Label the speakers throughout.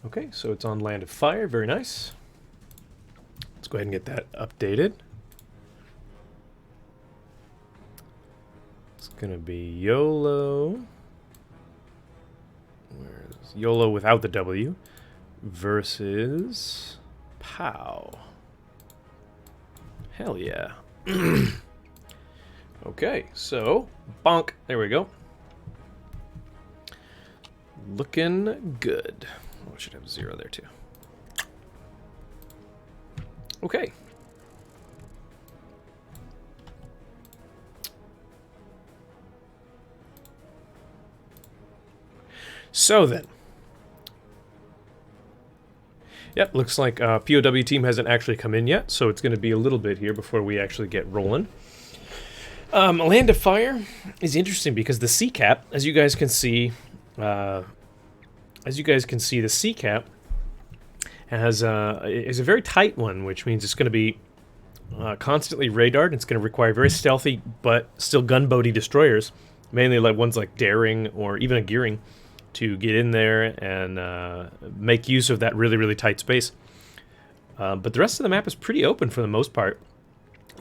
Speaker 1: Okay, so it's on Land of Fire. Very nice. Let's go ahead and get that updated. It's going to be YOLO. Where's YOLO without the W versus POW. Hell yeah. Okay, so bonk. There we go. Looking good. Oh, I should have 0 there too. Okay. So then. Yep, looks like POW team hasn't actually come in yet, so it's going to be a little bit here before we actually get rolling. Land of Fire is interesting because the C cap, as you guys can see, the C cap has is a very tight one, which means it's going to be constantly radared. It's going to require very stealthy but still gunboaty destroyers, mainly like ones like Daring or even a Gearing, to get in there and make use of that really tight space. But the rest of the map is pretty open for the most part.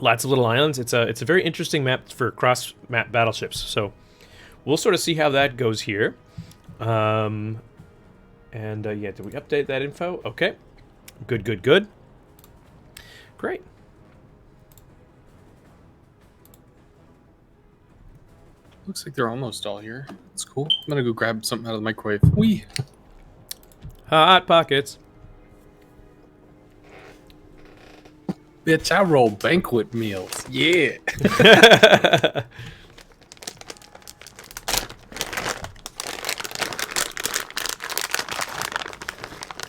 Speaker 1: Lots of little islands. It's a very interesting map for cross-map battleships. So we'll sort of see how that goes here. Yeah, did we update that info? Okay. Good. Great.
Speaker 2: Looks like they're almost all here. It's cool. I'm gonna go grab something out of the microwave. Whee!
Speaker 1: Hot Pockets.
Speaker 2: Bitch, I roll banquet meals. Yeah.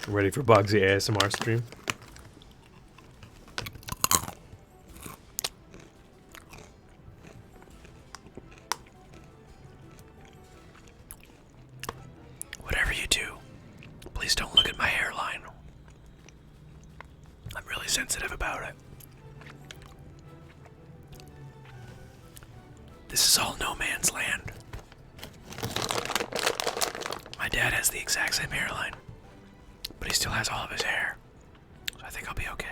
Speaker 1: Ready for Boggsy ASMR stream? Whatever you do, please don't look at my hairline. I'm really sensitive about it. This is all no man's land. My dad has the exact same hairline, but he still has all of his hair, so I think I'll be okay.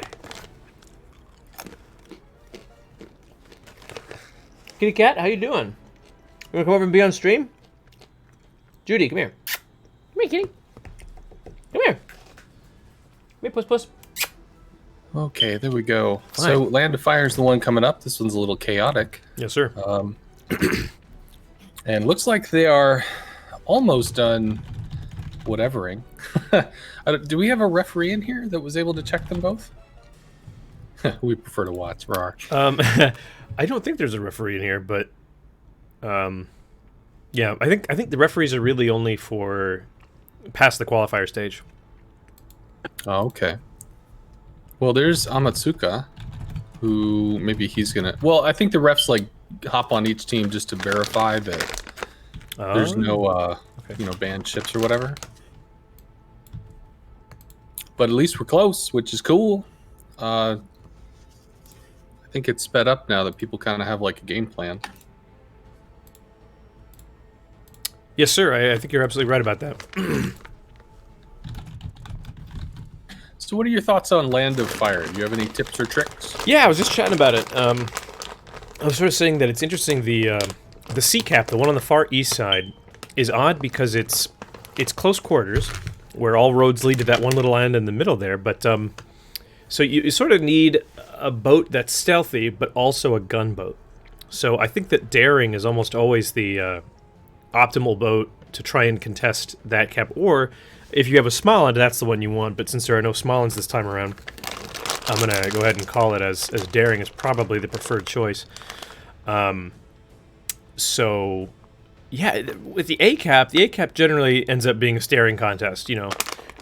Speaker 1: Kitty cat, how you doing? You wanna come over and be on stream? Judy, come here. Come here, kitty. Come here. Come here, puss.
Speaker 2: Okay, there we go.
Speaker 1: Fine.
Speaker 2: So Land of Fire is the one coming up. This one's a little chaotic.
Speaker 1: Yes, sir.
Speaker 2: And looks like they are almost done whatevering. Do we have a referee in here that was able to check them both? We prefer to watch. Rar.
Speaker 1: I don't think there's a referee in here, but yeah, I think the referees are really only for past the qualifier stage.
Speaker 2: Oh, okay. Well, there's Amatsuka, who maybe he's gonna. Well, I think the refs like hop on each team just to verify that there's no banned ships or whatever. But at least we're close, which is cool. I think it's sped up now that people kind of have like a game plan.
Speaker 1: Yes, sir. I think you're absolutely right about that.
Speaker 2: So what are your thoughts on Land of Fire? Do you have any tips or tricks?
Speaker 1: Yeah, I was just chatting about it. I was sort of saying that it's interesting. The sea cap, the one on the far east side, is odd because it's close quarters, where all roads lead to that one little island in the middle there. But so you sort of need a boat that's stealthy, but also a gunboat. So I think that Daring is almost always the optimal boat to try and contest that cap. Or if you have a Smoland, that's the one you want. But since there are no Smollands this time around, I'm going to go ahead and call it as Daring is probably the preferred choice. So, yeah, with the A-cap generally ends up being a staring contest. You know,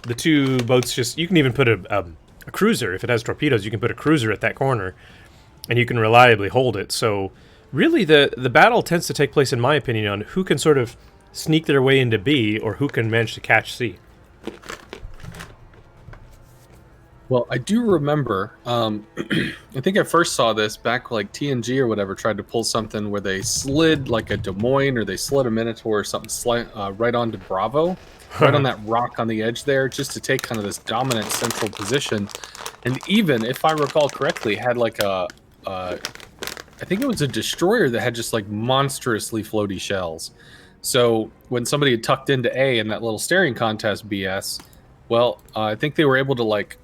Speaker 1: the two boats just... You can even put a cruiser. If it has torpedoes, you can put a cruiser at that corner, and you can reliably hold it. So, really, the battle tends to take place, in my opinion, on who can sort of sneak their way into B, or who can manage to catch C.
Speaker 2: Well, I do remember. I think I first saw this back like TNG or whatever tried to pull something where they slid like a Des Moines or they slid a Minotaur or something right onto Bravo, right on that rock on the edge there, just to take kind of this dominant central position. And even if I recall correctly, had like I think it was a destroyer that had just like monstrously floaty shells. So when somebody had tucked into A in that little staring contest BS, well, I think they were able to like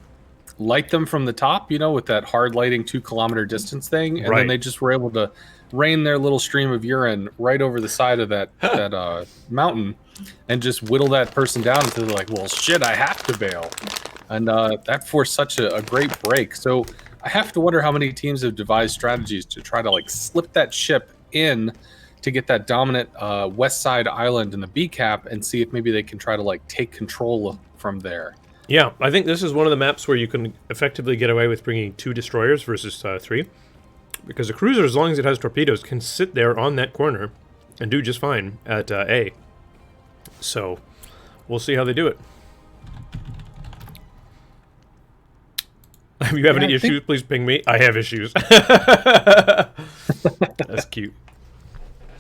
Speaker 2: light them from the top, with that hard lighting 2 kilometer distance thing, and then
Speaker 1: Right.
Speaker 2: they just were able to rain their little stream of urine right over the side of that mountain, and just whittle that person down until they're like, well, shit, I have to bail, and that forced such a great break. So I have to wonder how many teams have devised strategies to try to like slip that ship in to get that dominant west side island in the B cap, and see if maybe they can try to like take control from there.
Speaker 1: Yeah, I think this is one of the maps where you can effectively get away with bringing 2 destroyers versus 3. Because a cruiser, as long as it has torpedoes, can sit there on that corner and do just fine at A. So, we'll see how they do it. If you have any issues, please ping me. I have issues. That's cute.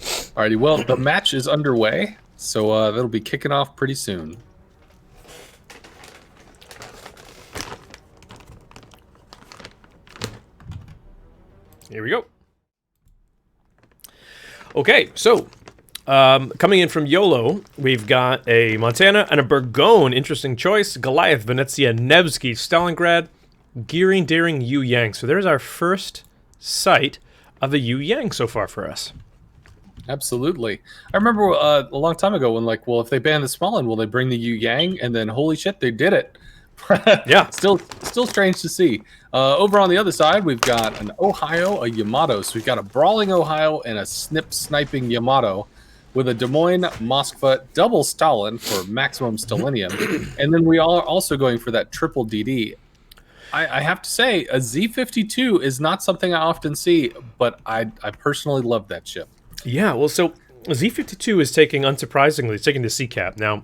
Speaker 2: Alrighty, well, the match is underway, so that'll be kicking off pretty soon.
Speaker 1: Here we go. Okay, so coming in from YOLO, we've got a Montana and a Burgone. Interesting choice. Goliath, Venezia, Nevsky, Stalingrad, Gearing, Daring, Yu Yang. So there's our first sight of the Yu Yang so far for us.
Speaker 2: Absolutely. I remember a long time ago when, like, well, if they ban the Smolin, will they bring the Yu Yang? And then, holy shit, they did it.
Speaker 1: Yeah.
Speaker 2: Still strange to see. Over on the other side, we've got an Ohio, a Yamato. So we've got a brawling Ohio and a sniping Yamato, with a Des Moines, Moskva, double Stalin for maximum Stalinium. And then we are also going for that triple DD. I have to say, a Z-52 is not something I often see, but I personally love that ship.
Speaker 1: Yeah, well, so Z-52 is taking, unsurprisingly, it's taking the C-cap. Now,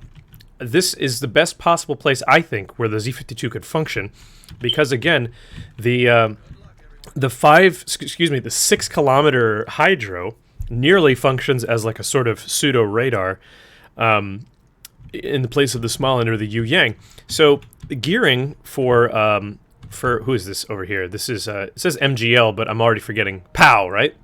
Speaker 1: this is the best possible place, I think, where the Z-52 could function, because, again, the 6 kilometer hydro nearly functions as like a sort of pseudo radar in the place of the Smolin or the Yu Yang. So the gearing for who is this over here? This is it says MGL, but I'm already forgetting POW, right?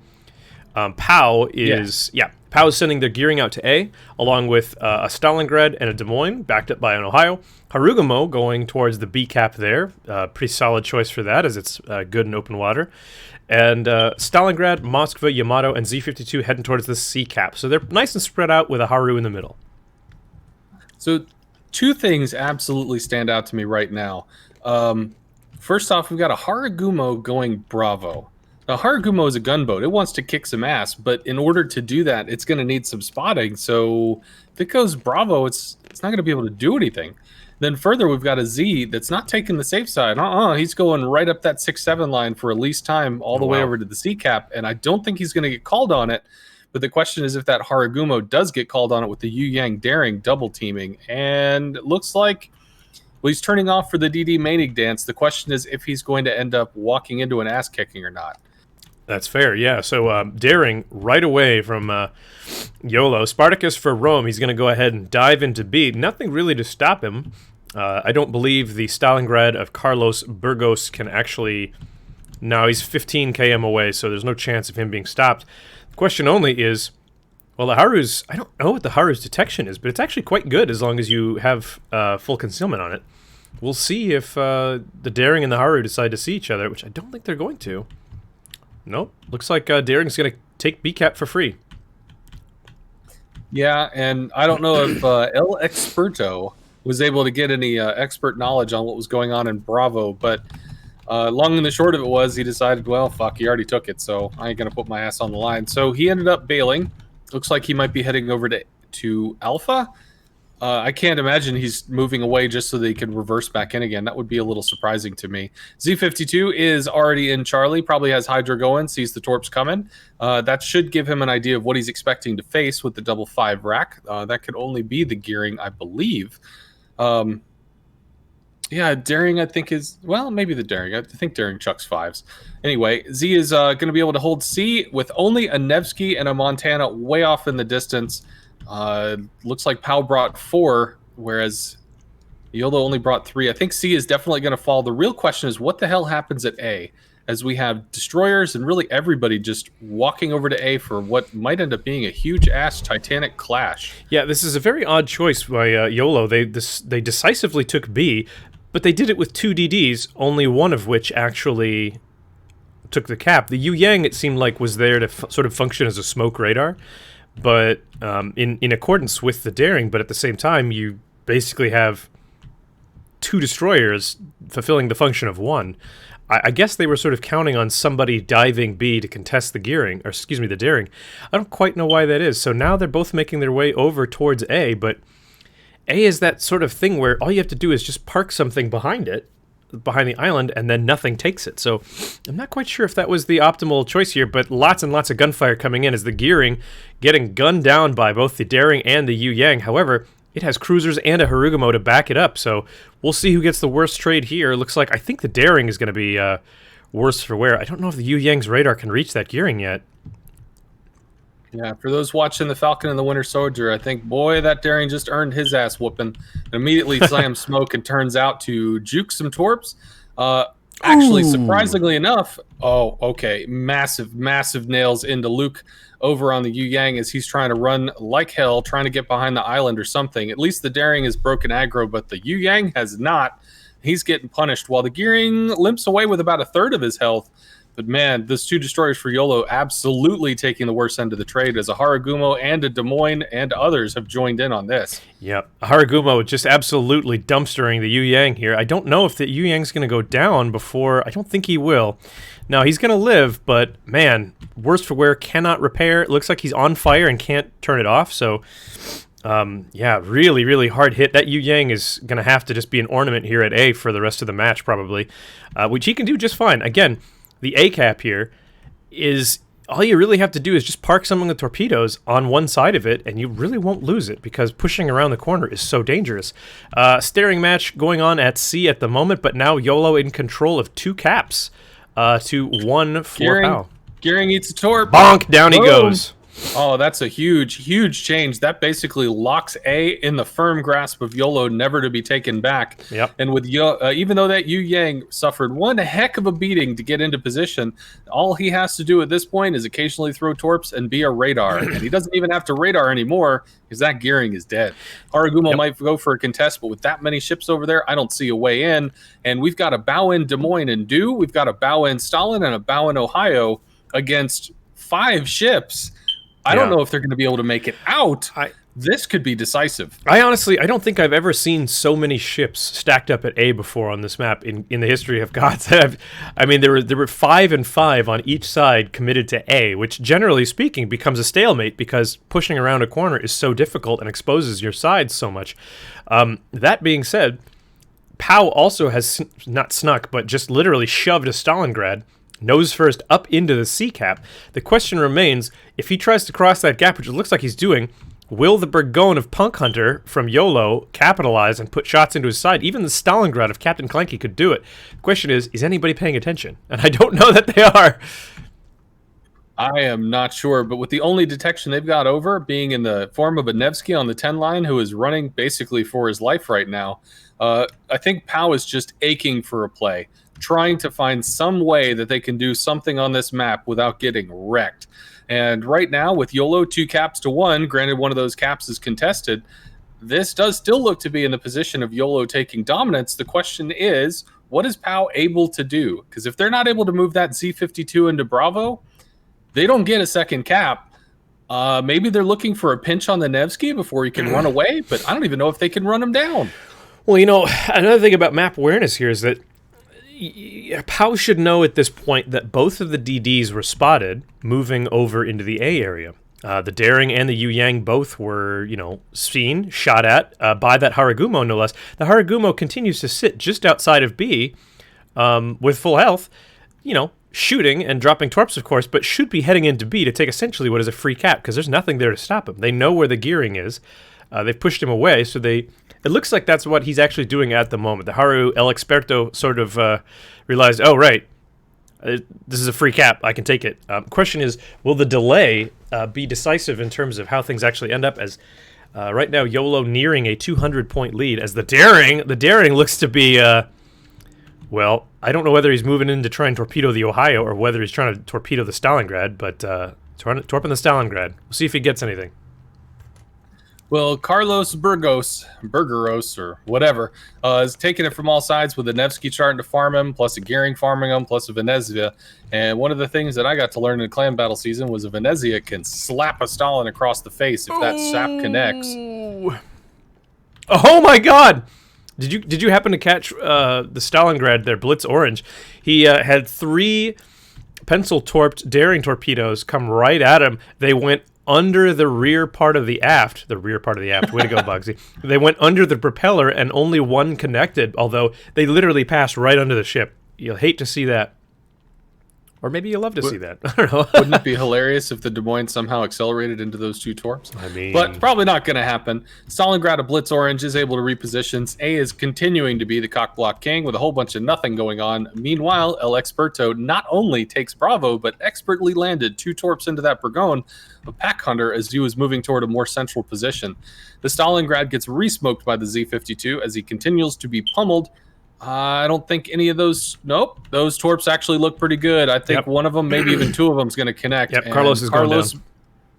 Speaker 1: POW is POW is sending their gearing out to A, along with a Stalingrad and a Des Moines, backed up by an Ohio. Harugumo going towards the B cap there. Pretty solid choice for that, as it's good in open water. And Stalingrad, Moskva, Yamato, and Z-52 heading towards the C cap. So they're nice and spread out with a Haru in the middle.
Speaker 2: So 2 things absolutely stand out to me right now. First off, we've got a Harugumo going Bravo. Now, Harugumo is a gunboat. It wants to kick some ass, but in order to do that, it's going to need some spotting. So if it goes Bravo, it's not going to be able to do anything. Then further, we've got a Z that's not taking the safe side. He's going right up that 6-7 line for a lease time all the way over to the C cap, and I don't think he's going to get called on it. But the question is if that Harugumo does get called on it with the Yu Yang Daring double teaming, and it looks like, well, he's turning off for the DD Manig dance. The question is if he's going to end up walking into an ass kicking or not.
Speaker 1: That's fair, yeah. So Daring right away from YOLO. Spartacus for Rome. He's going to go ahead and dive into B. Nothing really to stop him. I don't believe the Stalingrad of Carlos Burgos can actually... No, he's 15 km away, so there's no chance of him being stopped. The question only is, well, the Haru's... I don't know what the Haru's detection is, but it's actually quite good as long as you have full concealment on it. We'll see if the Daring and the Haru decide to see each other, which I don't think they're going to. Nope. Looks like Daring's going to take B-cap for free.
Speaker 2: Yeah, and I don't know if El Experto was able to get any expert knowledge on what was going on in Bravo, but long and the short of it was he decided, well, fuck, he already took it, so I ain't going to put my ass on the line. So he ended up bailing. Looks like he might be heading over to Alpha. I can't imagine he's moving away just so that he can reverse back in again. That would be a little surprising to me. Z-52 is already in Charlie, probably has Hydra going, sees the torps coming. That should give him an idea of what he's expecting to face with the double 5 rack. That could only be the gearing, I believe. Yeah, Daring, I think, is... Well, maybe the Daring. I think Daring chucks 5s. Anyway, Z is going to be able to hold C with only a Nevsky and a Montana way off in the distance. Looks like POW brought 4, whereas YOLO only brought 3. I think C is definitely going to fall. The real question is what the hell happens at A, as we have destroyers and really everybody just walking over to A for what might end up being a huge-ass Titanic clash.
Speaker 1: Yeah, this is a very odd choice by YOLO. They decisively took B, but they did it with 2 DDs, only one of which actually took the cap. The Yu Yang, it seemed like, was there to sort of function as a smoke radar, but in accordance with the Daring, but at the same time, you basically have 2 destroyers fulfilling the function of 1. I guess they were sort of counting on somebody diving B to contest the gearing, or excuse me, the Daring. I don't quite know why that is. So now they're both making their way over towards A, but A is that sort of thing where all you have to do is just park something behind it, behind the island, and then nothing takes it. So I'm not quite sure if that was the optimal choice here, but lots and lots of gunfire coming in as the gearing getting gunned down by both the Daring and the Yu Yang. However, it has cruisers and a Harugumo to back it up, so we'll see who gets the worst trade here. Looks like I think the Daring is going to be worse for wear. I don't know if the Yu Yang's radar can reach that gearing yet.
Speaker 2: Yeah, for those watching the Falcon and the Winter Soldier, I think, boy, that Daring just earned his ass whooping. Immediately slams smoke and turns out to juke some torps. Actually, surprisingly enough, oh, okay, massive, massive nails into Luke over on the Yu Yang as he's trying to run like hell, trying to get behind the island or something. At least the Daring is broken aggro, but the Yu Yang has not. He's getting punished while the Gearing limps away with about 1/3 of his health. But man, those 2 destroyers for YOLO absolutely taking the worst end of the trade as a Harugumo and a Des Moines and others have joined in on this.
Speaker 1: Yep, Harugumo just absolutely dumpstering the Yu Yang here. I don't know if the Yu Yang's going to go down before. I don't think he will. Now, he's going to live, but man, worst for wear, cannot repair. It looks like he's on fire and can't turn it off, so yeah, really, really hard hit. That Yu Yang is going to have to just be an ornament here at A for the rest of the match, probably, which he can do just fine. Again, the A cap here is all you really have to do is just park some of the torpedoes on one side of it, and you really won't lose it because pushing around the corner is so dangerous. Staring match going on at C at the moment, but now YOLO in control of 2 caps to 1 for POW.
Speaker 2: Gearing eats a torp.
Speaker 1: Bonk, down he goes.
Speaker 2: Oh, that's a huge, huge change. That basically locks A in the firm grasp of YOLO, never to be taken back.
Speaker 1: Yep.
Speaker 2: And with even though that Yu Yang suffered one heck of a beating to get into position, all he has to do at this point is occasionally throw torps and be a radar. And he doesn't even have to radar anymore because that Gearing is dead. Harugumo might go for a contest, but with that many ships over there, I don't see a way in. And we've got a bow in Des Moines and Dew. We've got a bow in Stalin and a bow in Ohio against 5 ships. I don't know if they're going to be able to make it out. This could be decisive.
Speaker 1: I don't think I've ever seen so many ships stacked up at A before on this map in the history of gods. I mean, there were 5 and 5 on each side committed to A, which generally speaking becomes a stalemate because pushing around a corner is so difficult and exposes your sides so much. That being said, POW also has not snuck, but just literally shoved a Stalingrad nose first up into the C cap. The question remains, if he tries to cross that gap, which it looks like he's doing, will the Burgone of Punk Hunter from YOLO capitalize and put shots into his side? Even the Stalingrad of Captain Clanky could do it. The question is anybody paying attention? And I don't know that they are.
Speaker 2: I am not sure, but with the only detection they've got over being in the form of a Nevsky on the 10 line who is running basically for his life right now, I think POW is just aching for a play, trying to find some way that they can do something on this map without getting wrecked. And right now, with YOLO 2 caps to 1, granted one of those caps is contested, this does still look to be in the position of YOLO taking dominance. The question is, what is POW able to do? Because if they're not able to move that Z52 into Bravo, they don't get a second cap. Maybe they're looking for a pinch on the Nevsky before he can run away, but I don't even know if they can run him down.
Speaker 1: Well, you know, another thing about map awareness here is that POW should know at this point that both of the DDs were spotted moving over into the A area. The Daring and the Yu Yang both were, seen, shot at by that Harugumo, no less. The Harugumo continues to sit just outside of B with full health, shooting and dropping torps, of course, but should be heading into B to take essentially what is a free cap because there's nothing there to stop him. They know where the gearing is. They've pushed him away, so it looks like that's what he's actually doing at the moment. The Haru El Experto sort of realized, oh, right, this is a free cap. I can take it. Question is, will the delay be decisive in terms of how things actually end up? As right now, YOLO nearing a 200-point lead. As the daring looks to be, well, I don't know whether he's moving in to try and torpedo the Ohio or whether he's trying to torpedo the Stalingrad, but torping the Stalingrad. We'll see if he gets anything.
Speaker 2: Well, Carlos Burgos, or whatever, is taking it from all sides with a Nevsky starting to farm him, plus a Goering farming him, plus a Venezia. And one of the things that I got to learn in clan battle season was a Venezia can slap a Stalin across the face if that sap connects.
Speaker 1: Oh my God! Did you happen to catch the Stalingrad there, Blitz Orange? He had 3 pencil-torped daring torpedoes come right at him. They went under the rear part of the aft. The rear part of the aft. Way to go, Boggsy. They went under the propeller, and only one connected, although they literally passed right under the ship. You'll hate to see that. Or maybe you'll love to see that. I don't know.
Speaker 2: Wouldn't it be hilarious if the Des Moines somehow accelerated into those 2 torps?
Speaker 1: I mean...
Speaker 2: But probably not going to happen. Stalingrad of Blitz Orange is able to reposition. A is continuing to be the cock block king with a whole bunch of nothing going on. Meanwhile, El Experto not only takes Bravo, but expertly landed 2 torps into that Burgon of Pack Hunter as he was moving toward a more central position. The Stalingrad gets re-smoked by the Z-52 as he continues to be pummeled. I don't think any of those... Nope. Those torps actually look pretty good. I think one of them, maybe even 2 of them is going to connect.
Speaker 1: Yep, Carlos is going down.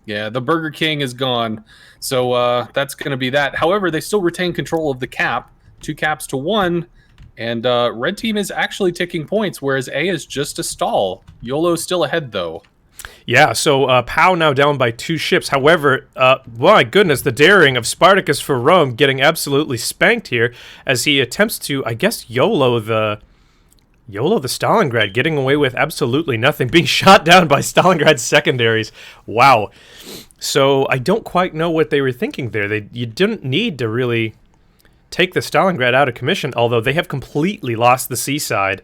Speaker 2: Yeah, the Burger King is gone. So that's going to be that. However, they still retain control of the cap. 2 caps to 1. And red team is actually taking points, whereas A is just a stall. YOLO's still ahead, though.
Speaker 1: Yeah, so POW now down by 2 ships. However, my goodness, the daring of Spartacus for Rome getting absolutely spanked here as he attempts to, I guess, YOLO the Stalingrad, getting away with absolutely nothing, being shot down by Stalingrad's secondaries. Wow. So I don't quite know what they were thinking there. You didn't need to really take the Stalingrad out of commission, although they have completely lost the seaside.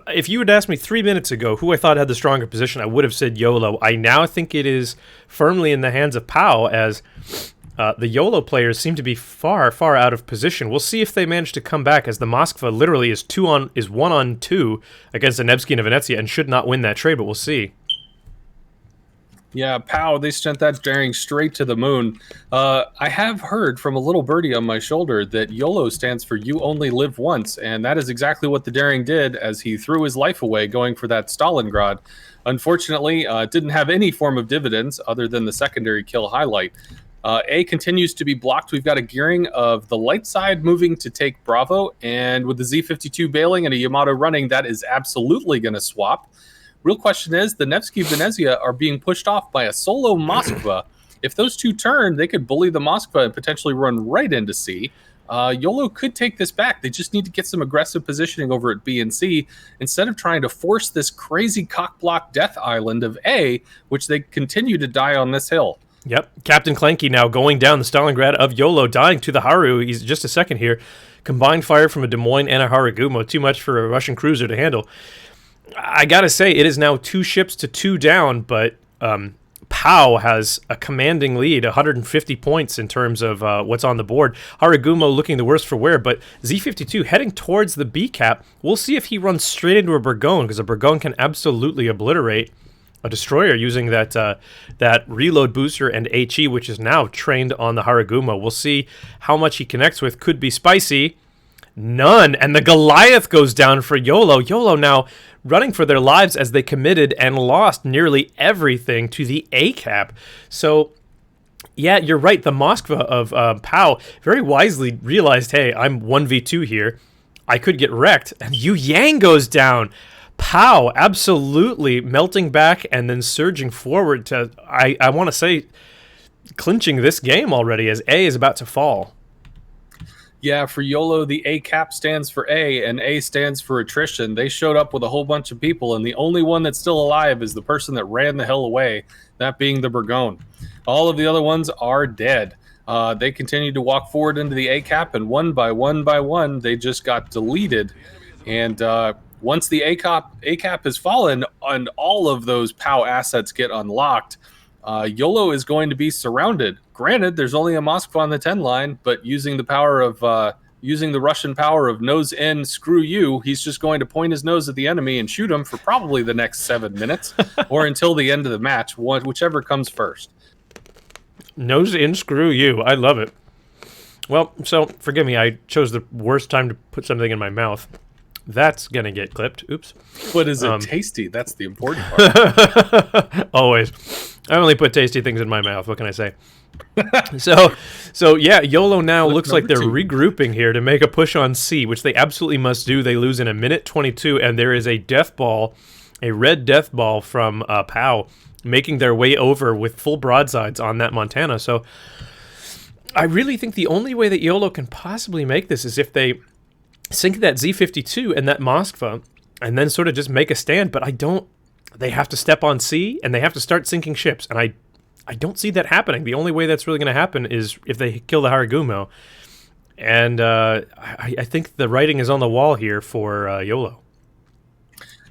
Speaker 1: If you had asked me 3 minutes ago who I thought had the stronger position, I would have said YOLO. I now think it is firmly in the hands of POW, as the YOLO players seem to be far, far out of position. We'll see if they manage to come back, as the Moskva literally is 1-on-2 against the Nevsky and a Venezia and should not win that trade, but we'll see.
Speaker 2: Yeah, POW, they sent that daring straight to the moon. I have heard from a little birdie on my shoulder that YOLO stands for You Only Live Once, and that is exactly what the daring did as he threw his life away going for that Stalingrad. Unfortunately, it didn't have any form of dividends other than the secondary kill highlight. A continues to be blocked. We've got a gearing of the light side moving to take Bravo, and with the Z-52 bailing and a Yamato running, that is absolutely going to swap. Real question is, the Nevsky Venezia are being pushed off by a solo Moskva. If those 2 turn, they could bully the Moskva and potentially run right into C. YOLO could take this back. They just need to get some aggressive positioning over at B and C instead of trying to force this crazy cockblock death island of A, which they continue to die on this hill.
Speaker 1: Yep. Captain Clanky now going down the Stalingrad of YOLO, dying to the Haru. He's just a second here. Combined fire from a Des Moines and a Harugumo. Too much for a Russian cruiser to handle. I gotta say, it is now 2 ships to 2 down, but POW has a commanding lead, 150 points in terms of what's on the board. Harugumo looking the worst for wear, but Z-52 heading towards the B cap. We'll see if he runs straight into a Burgon, because a Burgon can absolutely obliterate a destroyer using that reload booster and HE, which is now trained on the Harugumo. We'll see how much he connects with. Could be spicy. None. And the Goliath goes down for YOLO. YOLO now running for their lives as they committed and lost nearly everything to the A cap. So, yeah, you're right. The Moskva of POW very wisely realized, hey, I'm 1v2 here. I could get wrecked. And Yu Yang goes down. POW absolutely melting back and then surging forward to, I want to say, clinching this game already as A is about to fall.
Speaker 2: Yeah, for YOLO, the A cap stands for A, and A stands for attrition. They showed up with a whole bunch of people, and the only one that's still alive is the person that ran the hell away, that being the Burgon. All of the other ones are dead. They continued to walk forward into the A cap, and one by one, they just got deleted. And once the A cap has fallen, and all of those POW assets get unlocked, YOLO is going to be surrounded. Granted, there's only a Moskva on the 10 line, but using the power of using the Russian power of nose in, screw you, he's just going to point his nose at the enemy and shoot him for probably the next 7 minutes or until the end of the match, whichever comes first.
Speaker 1: Nose in, screw you. I love it. Well, so forgive me, I chose the worst time to put something in my mouth. That's gonna get clipped. Oops.
Speaker 2: But is it tasty? That's the important part.
Speaker 1: Always. I only put tasty things in my mouth. What can I say? So yeah, YOLO now looks like they're regrouping here to make a push on C, which they absolutely must do. They lose in a minute 22, and there is a death ball, a red death ball from POW, making their way over with full broadsides on that Montana. So I really think the only way that YOLO can possibly make this is if they sink that Z-52 and that Moskva, and then sort of just make a stand. But I don't. They have to step on C, and they have to start sinking ships, and I don't see that happening. The only way that's really going to happen is if they kill the Haragumo. And I think the writing is on the wall here for YOLO.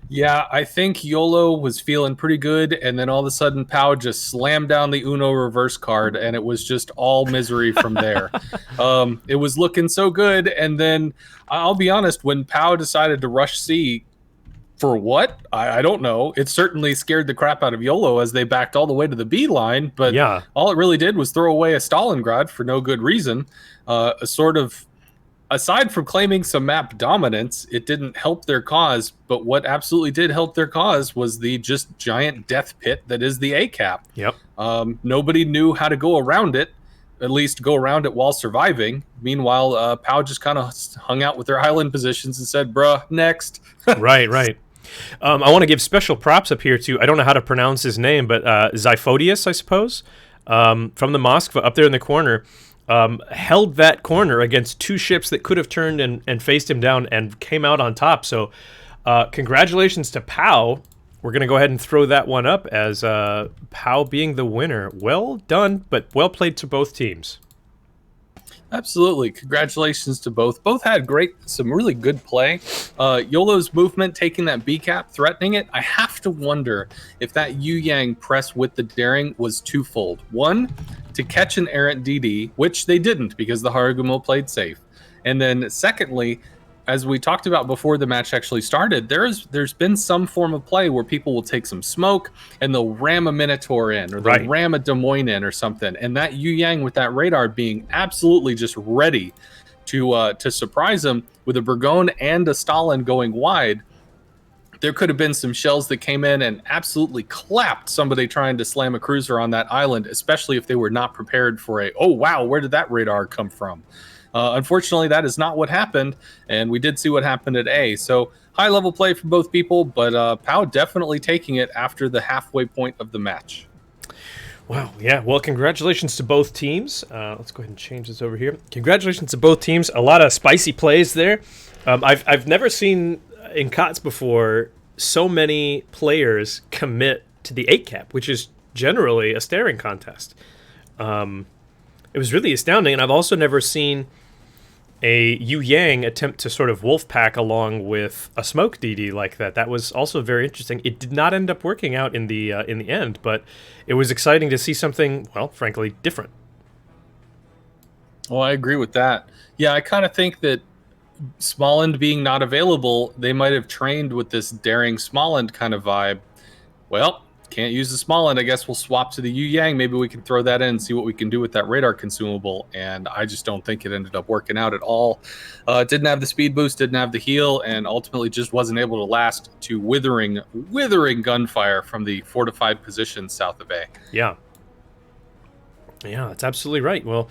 Speaker 2: Yeah, I think YOLO was feeling pretty good, and then all of a sudden POW just slammed down the Uno reverse card, and it was just all misery from there. It was looking so good, and then I'll be honest, when POW decided to rush C, for what? I don't know. It certainly scared the crap out of YOLO as they backed all the way to the B line, but
Speaker 1: yeah,
Speaker 2: all it really did was throw away a Stalingrad for no good reason. A sort of, aside from claiming some map dominance, it didn't help their cause, but what absolutely did help their cause was the just giant death pit that is the A-cap.
Speaker 1: Yep.
Speaker 2: Nobody knew how to go around it, at least go around it while surviving. Meanwhile, POW just kind of hung out with their island positions and said, bruh, next.
Speaker 1: Right. I want to give special props up here to, I don't know how to pronounce his name, but Zyphodius, I suppose, from the Moskva up there in the corner, held that corner against two ships that could have turned and faced him down and came out on top. So congratulations to POW. We're going to go ahead and throw that one up as POW being the winner. Well done, but well played to both teams.
Speaker 2: Absolutely. Congratulations to both. Both had some really good play. YOLO's movement, taking that B cap, threatening it. I have to wonder if that Yu Yang press with the daring was twofold. One, to catch an errant DD, which they didn't because the Haragumo played safe. And then secondly, as we talked about before the match actually started, there's been some form of play where people will take some smoke and they'll ram a Minotaur in, or they'll ram a Des Moines in or something. And that Yu Yang with that radar being absolutely just ready to surprise them with a Burgoyne and a Stalin going wide, there could have been some shells that came in and absolutely clapped somebody trying to slam a cruiser on that island, especially if they were not prepared for oh wow, where did that radar come from? Unfortunately, that is not what happened, and we did see what happened at A. So high-level play for both people, but POW definitely taking it after the halfway point of the match.
Speaker 1: Wow, yeah. Well, congratulations to both teams. Let's go ahead and change this over here. Congratulations to both teams. A lot of spicy plays there. I've never seen in COTS before so many players commit to the 8-cap, which is generally a staring contest. It was really astounding, and I've also never seen a Yu Yang attempt to sort of wolf pack along with a smoke DD like that. That was also very interesting. It did not end up working out in the end, but it was exciting to see something, well, frankly, different.
Speaker 2: Well, I agree with that. Yeah, I kind of think that Smoland being not available, they might have trained with this daring Smoland kind of vibe. Well, can't use the Smoland. I guess we'll swap to the Yu Yang. Maybe we can throw that in and see what we can do with that radar consumable. And I just don't think it ended up working out at all. Didn't have the speed boost, didn't have the heal, and ultimately just wasn't able to last to withering gunfire from the fortified position south of A.
Speaker 1: Yeah, that's absolutely right. Well,